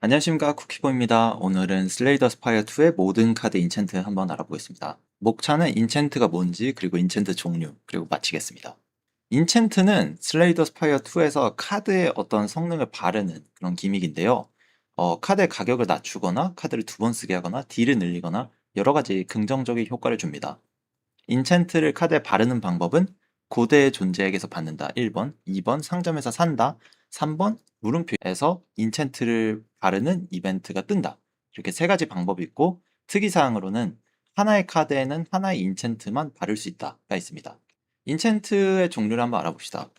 안녕하십니까, 쿠키보입니다. 오늘은 슬레이더 스파이어 2의 모든 카드 인챈트 한번 알아보겠습니다. 목차는 인챈트가 뭔지, 그리고 인챈트 종류, 그리고 마치겠습니다. 인챈트는 슬레이더 스파이어 2에서 카드의 어떤 성능을 바르는 그런 기믹인데요. 카드의 가격을 낮추거나 카드를 두 번 쓰게 하거나 딜을 늘리거나 여러 가지 긍정적인 효과를 줍니다. 인챈트를 카드에 바르는 방법은 고대의 존재에게서 받는다 1번, 2번 상점에서 산다 3번 물음표에서 인챈트를 바르는 이벤트가 뜬다. 이렇게 세 가지 방법이 있고 특이사항으로는 하나의 카드에는 하나의 인챈트만 바를 수 있다가 있습니다. 인챈트의 종류를 한번 알아봅시다.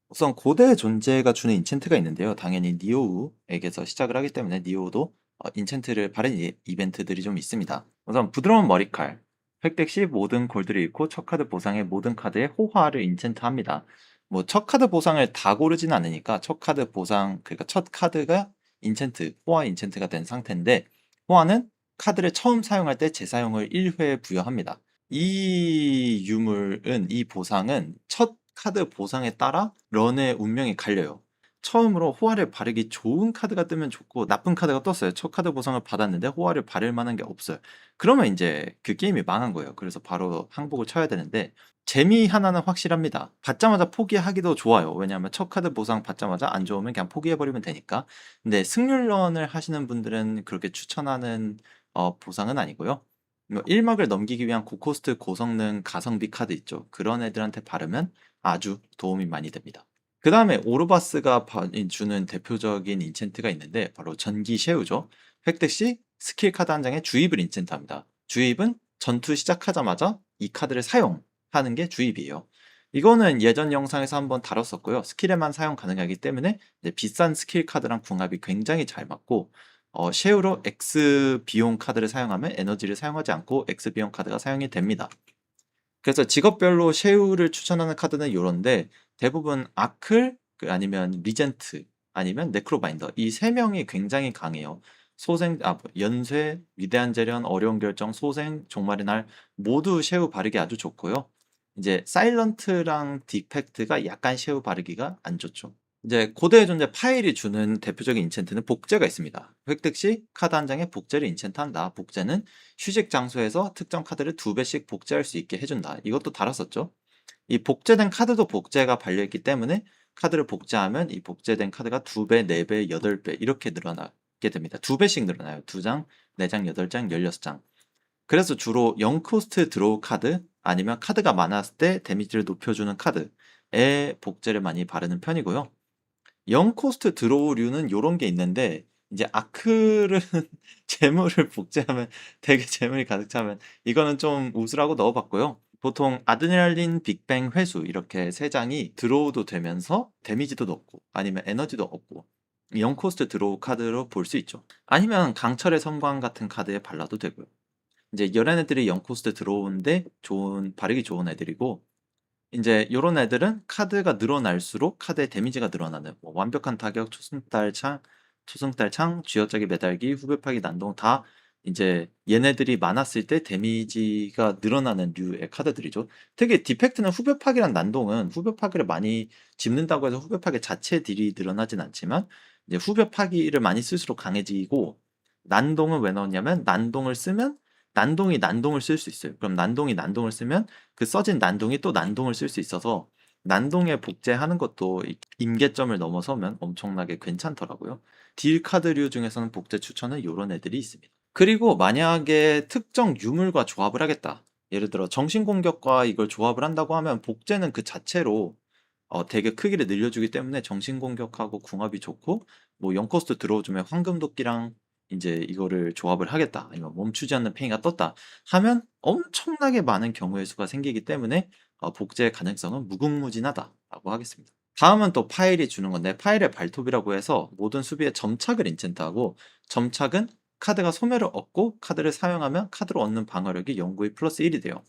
우선 고대의 존재가 주는 인챈트가 있는데요. 당연히 니오우에게서 시작을 하기 때문에 니오우도 인챈트를 바른 이벤트들이 좀 있습니다. 우선 부드러운 머리칼, 획득 시 모든 골드를 잃고 첫 카드 보상의 모든 카드에 호화를 인챈트합니다. 뭐 첫 카드 보상을 다 고르진 않으니까 첫 카드 보상, 그러니까 첫 카드가 인챈트, 호화 인챈트가 된 상태인데 호화는 카드를 처음 사용할 때 재사용을 1회 부여합니다. 이 유물은, 이 보상은 첫 카드 보상에 따라 런의 운명이 갈려요. 처음으로 호화를 바르기 좋은 카드가 뜨면 좋고 나쁜 카드가 떴어요. 첫 카드 보상을 받았는데 호화를 바를 만한 게 없어요. 그러면 이제 그 게임이 망한 거예요. 그래서 바로 항복을 쳐야 되는데 재미 하나는 확실합니다. 받자마자 포기하기도 좋아요. 왜냐하면 첫 카드 보상 받자마자 안 좋으면 그냥 포기해버리면 되니까. 근데 승률런을 하시는 분들은 그렇게 추천하는 보상은 아니고요. 1막을 넘기기 위한 고코스트 고성능 가성비 카드 있죠. 그런 애들한테 바르면 아주 도움이 많이 됩니다. 그 다음에 오르바스가 주는 대표적인 인챈트가 있는데 바로 전기 셰우죠. 획득 시 스킬 카드 한 장에 주입을 인챈트합니다. 주입은 전투 시작하자마자 이 카드를 사용하는 게 주입이에요. 이거는 예전 영상에서 한번 다뤘었고요. 스킬에만 사용 가능하기 때문에 비싼 스킬 카드랑 궁합이 굉장히 잘 맞고 셰우로 X 비용 카드를 사용하면 에너지를 사용하지 않고 X 비용 카드가 사용이 됩니다. 그래서 직업별로 셰우를 추천하는 카드는 요런데 대부분 아클 아니면 리젠트 아니면 네크로바인더 이 세 명이 굉장히 강해요. 연쇄, 위대한 재련, 어려운 결정, 소생, 종말의 날 모두 셰우 바르기 아주 좋고요. 이제 사일런트랑 디펙트가 약간 셰우 바르기가 안 좋죠. 이제 고대의 존재 파일이 주는 대표적인 인챈트는 복제가 있습니다. 획득 시 카드 한 장에 복제를 인챈트한다. 복제는 휴식 장소에서 특정 카드를 2배씩 복제할 수 있게 해준다. 이것도 달았었죠. 이 복제된 카드도 복제가 발려있기 때문에 카드를 복제하면 이 복제된 카드가 2배, 4배, 8배 이렇게 늘어나게 됩니다. 2배씩 늘어나요. 2장, 4장, 8장, 16장. 그래서 주로 0코스트 드로우 카드 아니면 카드가 많았을 때 데미지를 높여주는 카드에 복제를 많이 바르는 편이고요. 0코스트 드로우류는 요런 게 있는데 이제 아크를 재물을 복제하면 되게 재물이 가득 차면 이거는 좀 웃으라고 넣어봤고요. 보통 아드레날린, 빅뱅, 회수 이렇게 세 장이 드로우도 되면서 데미지도 넣고 아니면 에너지도 얻고 0코스트 드로우 카드로 볼 수 있죠. 아니면 강철의 섬광 같은 카드에 발라도 되고요. 이제 이런 애들이 0코스트 들어오는데 바르기 좋은 애들이고 이제 요런 애들은 카드가 늘어날수록 카드의 데미지가 늘어나는 뭐 완벽한 타격, 초승달창, 쥐어짜기 매달기, 후벼 파기 난동 다 이제 얘네들이 많았을 때 데미지가 늘어나는 류의 카드들이죠. 특히 디펙트는 후벼 파기랑 난동은 후벼 파기를 많이 집는다고 해서 후벼 파기 자체 딜이 늘어나진 않지만 이제 후벼 파기를 많이 쓸수록 강해지고 난동은 왜 넣었냐면 난동을 쓰면 난동이 난동을 쓸 수 있어요. 그럼 난동이 난동을 쓰면 그 써진 난동이 또 난동을 쓸 수 있어서 난동에 복제하는 것도 임계점을 넘어서면 엄청나게 괜찮더라고요. 딜 카드류 중에서는 복제 추천은 요런 애들이 있습니다. 그리고 만약에 특정 유물과 조합을 하겠다. 예를 들어 정신공격과 이걸 조합을 한다고 하면 복제는 그 자체로 되게 크기를 늘려주기 때문에 정신공격하고 궁합이 좋고 뭐 0코스트 들어오주면 황금도끼랑 이제 이거를 조합을 하겠다. 아니면 멈추지 않는 팽이가 떴다. 하면 엄청나게 많은 경우의 수가 생기기 때문에 복제의 가능성은 무궁무진하다라고 하겠습니다. 다음은 또 파일이 주는 건데 파일의 발톱이라고 해서 모든 수비에 점착을 인챈트하고 점착은 카드가 소멸을 얻고 카드를 사용하면 카드로 얻는 방어력이 영구히 플러스 1이 돼요.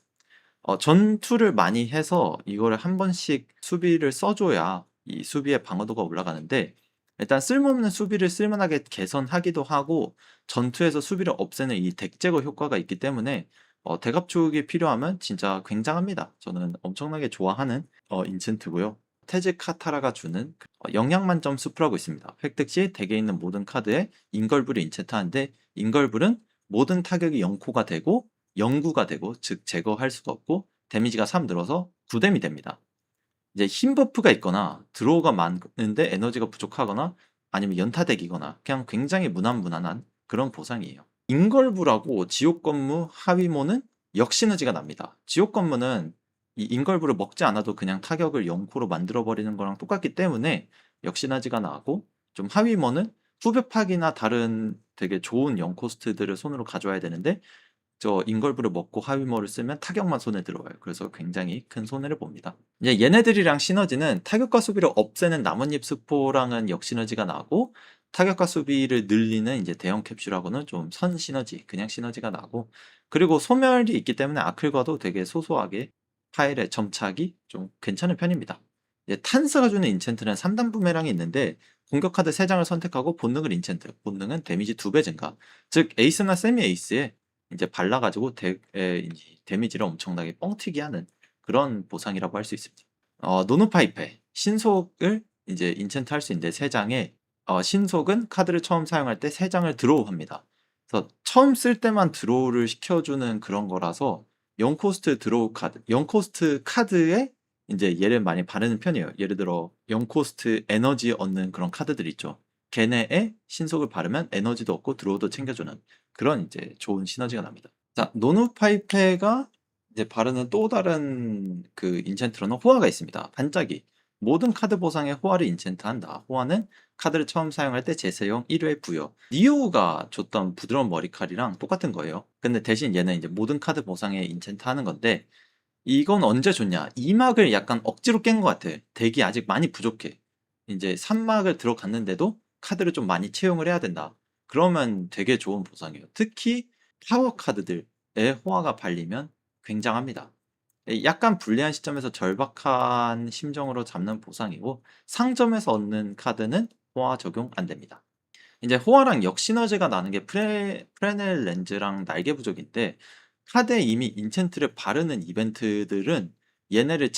전투를 많이 해서 이거를 한 번씩 수비를 써줘야 이 수비의 방어도가 올라가는데 일단 쓸모없는 수비를 쓸만하게 개선하기도 하고 전투에서 수비를 없애는 이 덱 제거 효과가 있기 때문에 대갑축이 필요하면 진짜 굉장합니다. 저는 엄청나게 좋아하는 인챈트고요. 테즈카타라가 주는 영양 만점 수프라고 있습니다. 획득 시 덱에 있는 모든 카드에 인걸불을 인챈트하는데 인걸불은 모든 타격이 0코가 되고 0구가 되고 즉 제거할 수가 없고 데미지가 3 늘어서 9뎀이 됩니다. 이제 힘 버프가 있거나 드로우가 많은데 에너지가 부족하거나 아니면 연타덱이거나 그냥 굉장히 무난무난한 그런 보상이에요. 인걸부라고 지옥건무 하위모는 역시너지가 납니다. 지옥건무는 이 인걸부를 먹지 않아도 그냥 타격을 0코로 만들어버리는 거랑 똑같기 때문에 역시너지가 나고, 좀 하위모는 후벼팍이나 다른 되게 좋은 0코스트들을 손으로 가져와야 되는데 저 인걸브를 먹고 하위머를 쓰면 타격만 손에 들어와요. 그래서 굉장히 큰 손해를 봅니다. 이제 얘네들이랑 시너지는 타격과 수비를 없애는 나뭇잎 스포랑은 역시너지가 나고, 타격과 수비를 늘리는 이제 대형 캡슐하고는 좀 선 시너지, 그냥 시너지가 나고, 그리고 소멸이 있기 때문에 아클과도 되게 소소하게 파일에 점착이 좀 괜찮은 편입니다. 이제 탄스가 주는 인챈트는 3단 부메랑이 있는데 공격 카드 3장을 선택하고 본능을 인챈트, 본능은 데미지 2배 증가, 즉 에이스나 세미 에이스에 이제 발라가지고 데미지를 엄청나게 뻥튀기 하는 그런 보상이라고 할 수 있습니다. 노누파이페 신속을 이제 인챈트 할 수 있는데 3장에 신속은 카드를 처음 사용할 때 3장을 드로우합니다. 그래서 처음 쓸 때만 드로우를 시켜주는 그런 거라서 0코스트 드로우 카드, 0코스트 카드에 이제 얘를 많이 바르는 편이에요. 예를 들어 0코스트 에너지 얻는 그런 카드들 있죠. 걔네에 신속을 바르면 에너지도 얻고 드로우도 챙겨주는 그런 이제 좋은 시너지가 납니다. 자, 노누파이페가 이제 바르는 또 다른 그 인챈트로는 호화가 있습니다. 반짝이. 모든 카드 보상에 호화를 인챈트한다. 호화는 카드를 처음 사용할 때 제세용 1회 부여. 니오가 줬던 부드러운 머리칼이랑 똑같은 거예요. 근데 대신 얘는 이제 모든 카드 보상에 인챈트 하는 건데, 이건 언제 줬냐? 2막을 약간 억지로 깬 것 같아. 덱이 아직 많이 부족해. 이제 3막을 들어갔는데도 카드를 좀 많이 채용을 해야 된다. 그러면 되게 좋은 보상이에요. 특히 파워 카드들에 호화가 발리면 굉장합니다. 약간 불리한 시점에서 절박한 심정으로 잡는 보상이고, 상점에서 얻는 카드는 호화 적용 안 됩니다. 이제 호화랑 역시너지가 나는 게 프레넬 렌즈랑 날개 부족인데, 카드에 이미 인챈트를 바르는 이벤트들은 얘네를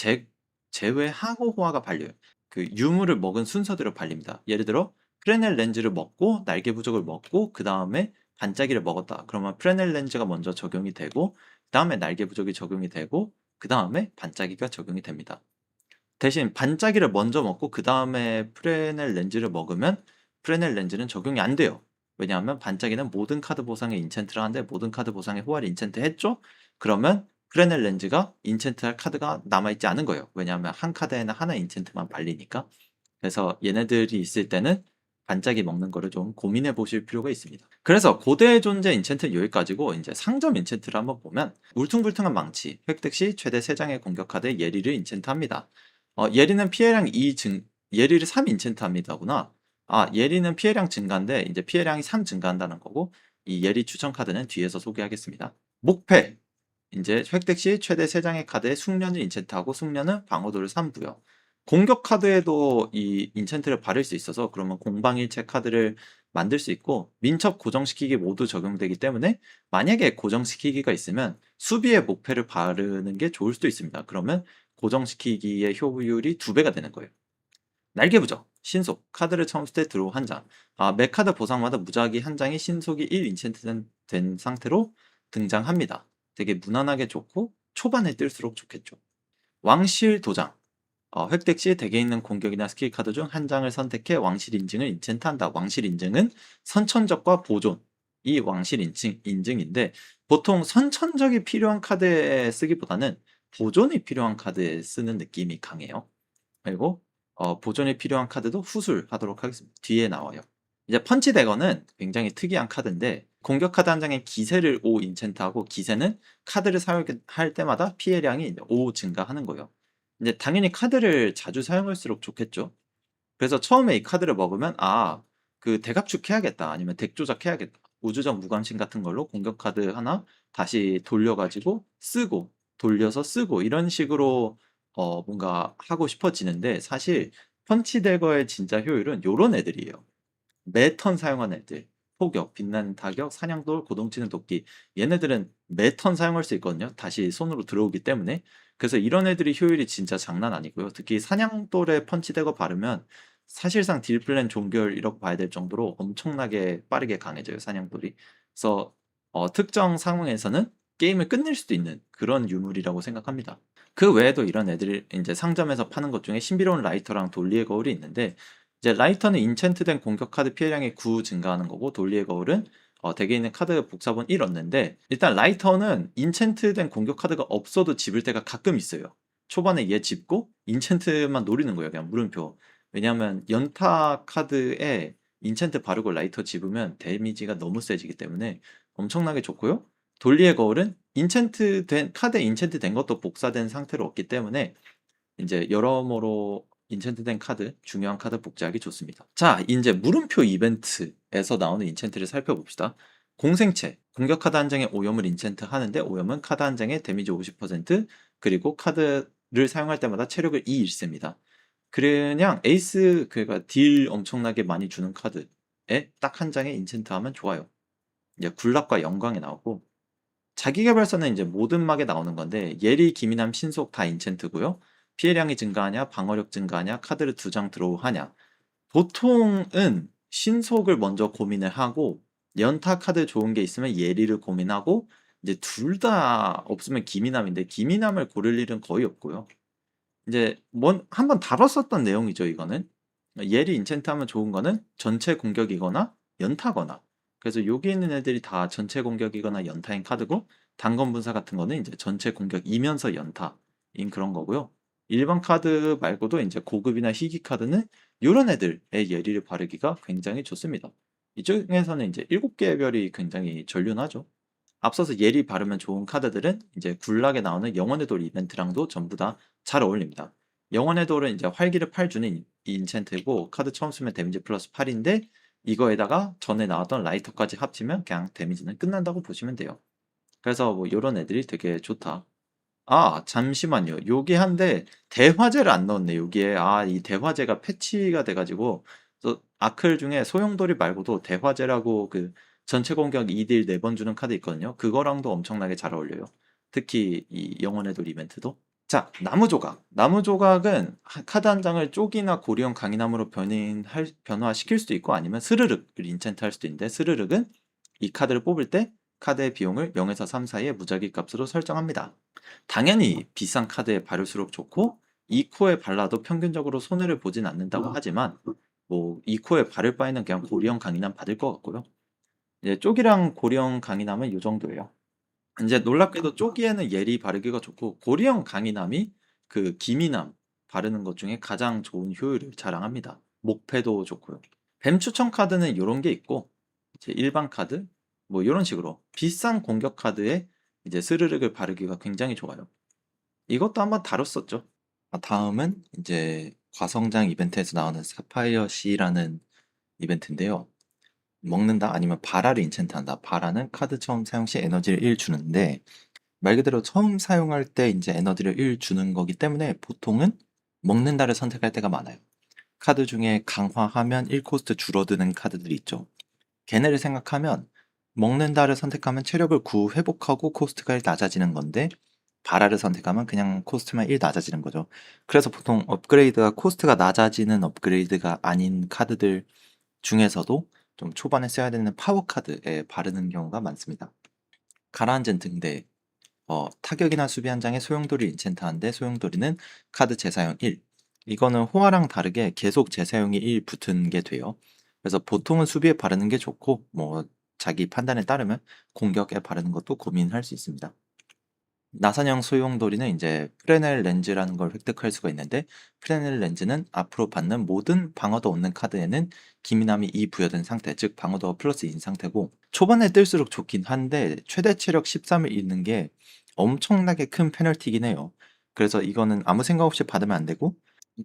제외하고 호화가 발려요. 그 유물을 먹은 순서대로 발립니다. 예를 들어 프레넬 렌즈를 먹고 날개 부족을 먹고 그 다음에 반짝이를 먹었다. 그러면 프레넬 렌즈가 먼저 적용이 되고 그 다음에 날개 부족이 적용이 되고 그 다음에 반짝이가 적용이 됩니다. 대신 반짝이를 먼저 먹고 그 다음에 프레넬 렌즈를 먹으면 프레넬 렌즈는 적용이 안 돼요. 왜냐하면 반짝이는 모든 카드 보상에 인챈트를 하는데 모든 카드 보상에 호화를 인챈트 했죠? 그러면 프레넬 렌즈가 인챈트할 카드가 남아있지 않은 거예요. 왜냐하면 한 카드에는 하나 인챈트만 발리니까. 그래서 얘네들이 있을 때는 반짝이 먹는 거를 좀 고민해 보실 필요가 있습니다. 그래서 고대 존재 인챈트 여기까지고, 이제 상점 인챈트를 한번 보면 울퉁불퉁한 망치, 획득 시 최대 3장의 공격 카드에 예리를 인챈트합니다. 예리는 피해량 2 예리를 3 인챈트합니다구나. 예리는 피해량 증가인데 이제 피해량이 3 증가한다는 거고, 이 예리 추천 카드는 뒤에서 소개하겠습니다. 목패, 이제 획득 시 최대 3장의 카드에 숙련을 인챈트하고 숙련은 방어도를 3 부여. 공격 카드에도 이 인챈트를 바를 수 있어서 그러면 공방일체 카드를 만들 수 있고, 민첩 고정시키기 모두 적용되기 때문에 만약에 고정시키기가 있으면 수비에 목패를 바르는 게 좋을 수도 있습니다. 그러면 고정시키기의 효율이 2배가 되는 거예요. 날개 부적, 신속, 카드를 처음 쓸 때 드로우 1장. 매 카드 보상마다 무작위 1장이 신속이 1 인챈트 된 상태로 등장합니다. 되게 무난하게 좋고 초반에 뜰수록 좋겠죠. 왕실 도장. 획득 시 덱에 있는 공격이나 스킬 카드 중 1장을 선택해 왕실 인증을 인챈트한다. 왕실 인증은 선천적과 보존, 이 왕실 인증인데 보통 선천적이 필요한 카드에 쓰기보다는 보존이 필요한 카드에 쓰는 느낌이 강해요. 그리고 보존이 필요한 카드도 후술하도록 하겠습니다. 뒤에 나와요. 이제 펀치 대거는 굉장히 특이한 카드인데, 공격 카드 한 장에 기세를 5 인챈트하고, 기세는 카드를 사용할 때마다 피해량이 5 증가하는 거예요. 이제 당연히 카드를 자주 사용할수록 좋겠죠. 그래서 처음에 이 카드를 먹으면 그 덱 압축해야겠다, 아니면 덱 조작해야겠다, 우주적 무관심 같은 걸로 공격 카드 하나 다시 돌려가지고 쓰고 돌려서 쓰고 이런 식으로 뭔가 하고 싶어지는데, 사실 펀치 대거의 진짜 효율은 요런 애들이에요. 매 턴 사용한 애들. 포격, 빛나는 타격, 사냥돌, 고동치는 도끼. 얘네들은 매 턴 사용할 수 있거든요. 다시 손으로 들어오기 때문에. 그래서 이런 애들이 효율이 진짜 장난 아니고요. 특히 사냥돌에 펀치대거 바르면 사실상 딜플랜 종결이라고 봐야 될 정도로 엄청나게 빠르게 강해져요, 사냥돌이. 그래서 특정 상황에서는 게임을 끝낼 수도 있는 그런 유물이라고 생각합니다. 그 외에도 이런 애들이 이제 상점에서 파는 것 중에 신비로운 라이터랑 돌리의 거울이 있는데, 이제 라이터는 인챈트된 공격 카드 피해량이 9 증가하는 거고, 돌리의 거울은 덱에 있는 카드 복사본 1 얻는데, 일단 라이터는 인챈트된 공격 카드가 없어도 집을 때가 가끔 있어요. 초반에 얘 집고 인챈트만 노리는 거예요, 그냥 물음표. 왜냐하면 연타 카드에 인챈트 바르고 라이터 집으면 데미지가 너무 세지기 때문에 엄청나게 좋고요. 돌리의 거울은 카드에 인챈트 된 것도 복사된 상태로 없기 때문에 이제 여러모로 인챈트된 카드, 중요한 카드 복제하기 좋습니다. 자, 이제 물음표 이벤트에서 나오는 인챈트를 살펴봅시다. 공생체, 공격 카드 한 장에 오염을 인챈트 하는데, 오염은 카드 한 장에 데미지 50%, 그리고 카드를 사용할 때마다 체력을 2 잃습니다. 그냥 에이스, 그러니까 딜 엄청나게 많이 주는 카드에 딱 한 장에 인챈트 하면 좋아요. 이제 굴락과 영광이 나오고, 자기계발서는 이제 모든 막에 나오는 건데, 예리, 기민함, 신속 다 인챈트고요. 피해량이 증가하냐, 방어력 증가하냐, 카드를 2장 드로우하냐. 보통은 신속을 먼저 고민을 하고, 연타 카드 좋은 게 있으면 예리를 고민하고, 이제 둘 다 없으면 기민함인데, 기민함을 고를 일은 거의 없고요. 이제 한번 다뤘었던 내용이죠, 이거는. 예리 인챈트하면 좋은 거는 전체 공격이거나 연타거나. 그래서 여기 있는 애들이 다 전체 공격이거나 연타인 카드고, 단검 분사 같은 거는 이제 전체 공격이면서 연타인 그런 거고요. 일반 카드 말고도 이제 고급이나 희귀 카드는 요런 애들의 예리를 바르기가 굉장히 좋습니다. 이쪽에서는 이제 7개의 별이 굉장히 전륜하죠. 앞서서 예리 바르면 좋은 카드들은 이제 굴락에 나오는 영혼의 돌 이벤트랑도 전부 다 잘 어울립니다. 영혼의 돌은 이제 활기를 8 주는 인챈트고, 카드 처음 쓰면 데미지 플러스 8인데, 이거에다가 전에 나왔던 라이터까지 합치면 그냥 데미지는 끝난다고 보시면 돼요. 그래서 뭐 요런 애들이 되게 좋다. 아, 잠시만요. 요게 한데 대화제를 안 넣었네, 여기에. 이 대화제가 패치가 돼 가지고, 또 아클 중에 소용돌이 말고도 대화제라고 그 전체 공격 2딜 4번 주는 카드 있거든요. 그거랑도 엄청나게 잘 어울려요. 특히 이 영혼의 돌 이벤트도. 자, 나무 조각. 나무 조각은 카드 한 장을 쪽이나 고리형 강인함으로 변화시킬 수도 있고, 아니면 스르륵을 인챈트 할 수도 있는데, 스르륵은 이 카드를 뽑을 때 카드의 비용을 0에서 3 사이의 무작위 값으로 설정합니다. 당연히 비싼 카드에 바를수록 좋고, 이 코에 발라도 평균적으로 손해를 보진 않는다고 하지만, 뭐 이 코에 바를 바에는 그냥 고리형 강인함 받을 것 같고요. 이제 쪽이랑 고리형 강인함은 요 정도예요. 이제 놀랍게도 쪽이에는 예리 바르기가 좋고, 고리형 강인함이 그 기민함 바르는 것 중에 가장 좋은 효율을 자랑합니다. 목패도 좋고요. 뱀 추천 카드는 요런 게 있고, 이제 일반 카드 뭐 요런 식으로 비싼 공격 카드에 이제 스르륵을 바르기가 굉장히 좋아요. 이것도 한번 다뤘었죠. 다음은 이제 과성장 이벤트에서 나오는 사파이어 C라는 이벤트인데요. 먹는다 아니면 바라를 인챈트한다. 바라는 카드 처음 사용 시 에너지를 1 주는데, 말 그대로 처음 사용할 때 이제 에너지를 1 주는 거기 때문에 보통은 먹는다를 선택할 때가 많아요. 카드 중에 강화하면 1 코스트 줄어드는 카드들이 있죠. 걔네를 생각하면 먹는다를 선택하면 체력을 9 회복하고 코스트가 1 낮아지는 건데, 바라를 선택하면 그냥 코스트만 1 낮아지는 거죠. 그래서 보통 업그레이드가 코스트가 낮아지는 업그레이드가 아닌 카드들 중에서도 좀 초반에 써야 되는 파워 카드에 바르는 경우가 많습니다. 가라앉은 등대, 타격이나 수비 한 장에 소용돌이 인챈트하는데, 소용돌이는 카드 재사용 1. 이거는 호화랑 다르게 계속 재사용이 1 붙은 게 돼요. 그래서 보통은 수비에 바르는 게 좋고, 뭐 자기 판단에 따르면 공격에 바르는 것도 고민할 수 있습니다. 나사형 소용돌이는 이제 프레넬 렌즈라는 걸 획득할 수가 있는데, 프레넬 렌즈는 앞으로 받는 모든 방어도 얻는 카드에는 기민함이 2 부여된 상태, 즉 방어도가 플러스 2인 상태고, 초반에 뜰수록 좋긴 한데 최대 체력 13을 잃는 게 엄청나게 큰 페널티긴 해요. 그래서 이거는 아무 생각 없이 받으면 안 되고,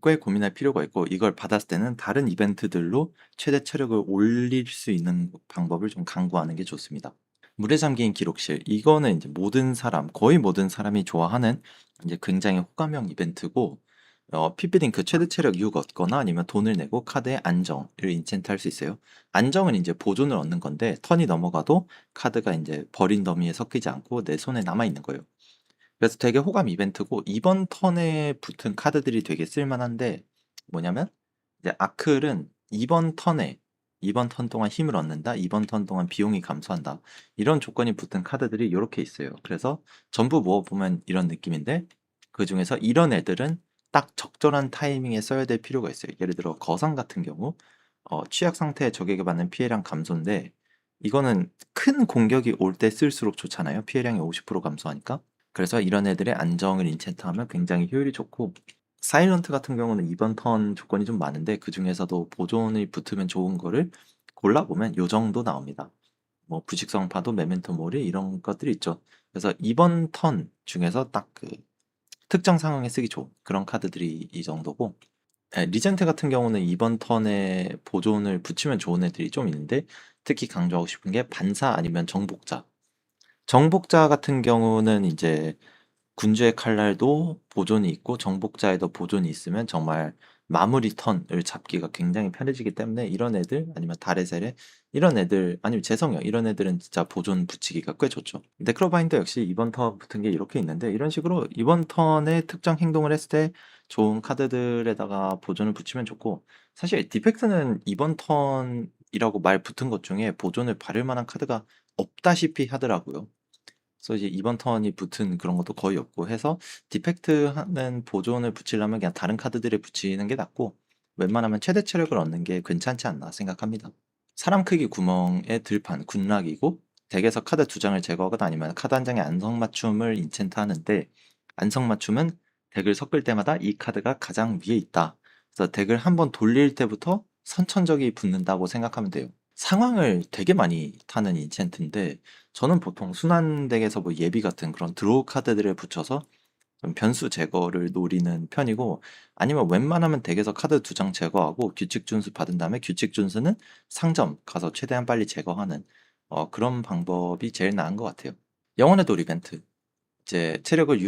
꽤 고민할 필요가 있고, 이걸 받았을 때는 다른 이벤트들로 최대 체력을 올릴 수 있는 방법을 좀 강구하는 게 좋습니다. 물에 잠긴 기록실, 이거는 이제 거의 모든 사람이 좋아하는 이제 굉장히 호감형 이벤트고, PB링크 최대 체력 6 얻거나 아니면 돈을 내고 카드의 안정을 인챈트 할 수 있어요. 안정은 이제 보존을 얻는 건데 턴이 넘어가도 카드가 이제 버린 더미에 섞이지 않고 내 손에 남아 있는 거예요. 그래서 되게 호감 이벤트고 이번 턴에 붙은 카드들이 되게 쓸만한데 뭐냐면 이제 아클은 이번 턴 동안 힘을 얻는다. 이번 턴 동안 비용이 감소한다. 이런 조건이 붙은 카드들이 이렇게 있어요. 그래서 전부 모아보면 이런 느낌인데 그중에서 이런 애들은 딱 적절한 타이밍에 써야 될 필요가 있어요. 예를 들어 거상 같은 경우 취약 상태에 적에게 받는 피해량 감소인데 이거는 큰 공격이 올 때 쓸수록 좋잖아요. 피해량이 50% 감소하니까. 그래서 이런 애들의 안정을 인챈트하면 굉장히 효율이 좋고 사일런트 같은 경우는 이번 턴 조건이 좀 많은데 그 중에서도 보존이 붙으면 좋은 거를 골라보면 요 정도 나옵니다. 뭐 부식성파도 메멘토 모리 이런 것들이 있죠. 그래서 이번 턴 중에서 딱 그 특정 상황에 쓰기 좋은 그런 카드들이 이 정도고 리젠트 같은 경우는 이번 턴에 보존을 붙이면 좋은 애들이 좀 있는데 특히 강조하고 싶은 게 반사 아니면 정복자. 정복자 같은 경우는 이제 군주의 칼날도 보존이 있고 정복자에도 보존이 있으면 정말 마무리 턴을 잡기가 굉장히 편해지기 때문에 이런 애들 아니면 달의 세례 이런 애들 아니면 재성형 이런 애들은 진짜 보존 붙이기가 꽤 좋죠. 네크로바인더 역시 이번 턴 붙은 게 이렇게 있는데 이런 식으로 이번 턴에 특정 행동을 했을 때 좋은 카드들에다가 보존을 붙이면 좋고 사실 디펙트는 이번 턴이라고 말 붙은 것 중에 보존을 바를 만한 카드가 없다시피 하더라고요. 그래서 이제 이번 턴이 붙은 그런 것도 거의 없고 해서 디펙트하는 보존을 붙이려면 그냥 다른 카드들에 붙이는 게 낫고 웬만하면 최대 체력을 얻는 게 괜찮지 않나 생각합니다. 사람 크기 구멍의 들판, 군락이고 덱에서 카드 두 장을 제거하거나 아니면 카드 한 장의 안성맞춤을 인챈트 하는데 안성맞춤은 덱을 섞을 때마다 이 카드가 가장 위에 있다. 그래서 덱을 한번 돌릴 때부터 선천적이 붙는다고 생각하면 돼요. 상황을 되게 많이 타는 인챈트인데 저는 보통 순환 덱에서 뭐 예비 같은 그런 드로우 카드들을 붙여서 좀 변수 제거를 노리는 편이고 아니면 웬만하면 덱에서 카드 두 장 제거하고 규칙 준수 받은 다음에 규칙 준수는 상점 가서 최대한 빨리 제거하는 그런 방법이 제일 나은 것 같아요. 영혼의 돌 이벤트 이제 체력을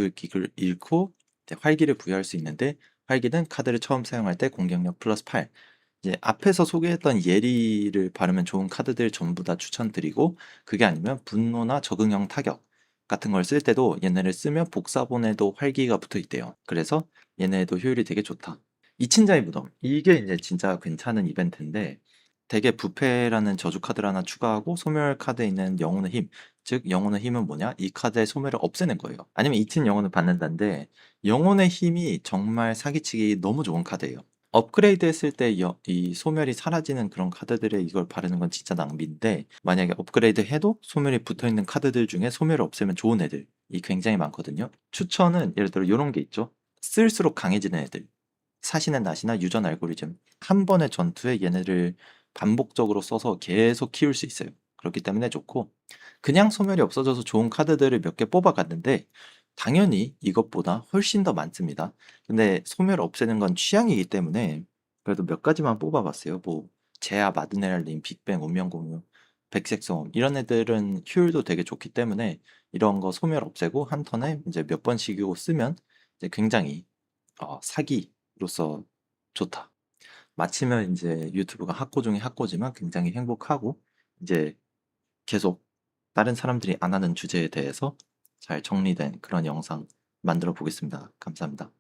잃고 이제 활기를 부여할 수 있는데 활기는 카드를 처음 사용할 때 공격력 플러스 8 이제 앞에서 소개했던 예리를 바르면 좋은 카드들 전부 다 추천드리고 그게 아니면 분노나 적응형 타격 같은 걸 쓸 때도 얘네를 쓰면 복사본에도 활기가 붙어 있대요. 그래서 얘네도 효율이 되게 좋다. 이친자의 무덤 이게 이제 진짜 괜찮은 이벤트인데 되게 부패라는 저주 카드를 하나 추가하고 소멸 카드에 있는 영혼의 힘, 즉 영혼의 힘은 뭐냐? 이 카드의 소멸을 없애는 거예요. 아니면 이친 영혼을 받는다는데 영혼의 힘이 정말 사기치기 너무 좋은 카드예요. 업그레이드 했을 때 이 소멸이 사라지는 그런 카드들에 이걸 바르는 건 진짜 낭비인데 만약에 업그레이드 해도 소멸이 붙어있는 카드들 중에 소멸을 없애면 좋은 애들이 굉장히 많거든요. 추천은 예를 들어 이런 게 있죠. 쓸수록 강해지는 애들. 사신의 낫이나 유전 알고리즘. 한 번의 전투에 얘네를 반복적으로 써서 계속 키울 수 있어요. 그렇기 때문에 좋고 그냥 소멸이 없어져서 좋은 카드들을 몇 개 뽑아갔는데 당연히 이것보다 훨씬 더 많습니다. 근데 소멸 없애는 건 취향이기 때문에 그래도 몇 가지만 뽑아봤어요. 뭐 제아, 마드네랄린, 빅뱅, 운명공유, 백색소음 이런 애들은 효율도 되게 좋기 때문에 이런 거 소멸 없애고 한 턴에 이제 몇 번씩이고 쓰면 이제 굉장히 사기로서 좋다. 마치면 이제 유튜브가 학고 중에 학고지만 굉장히 행복하고 이제 계속 다른 사람들이 안 하는 주제에 대해서 잘 정리된 그런 영상 만들어 보겠습니다. 감사합니다.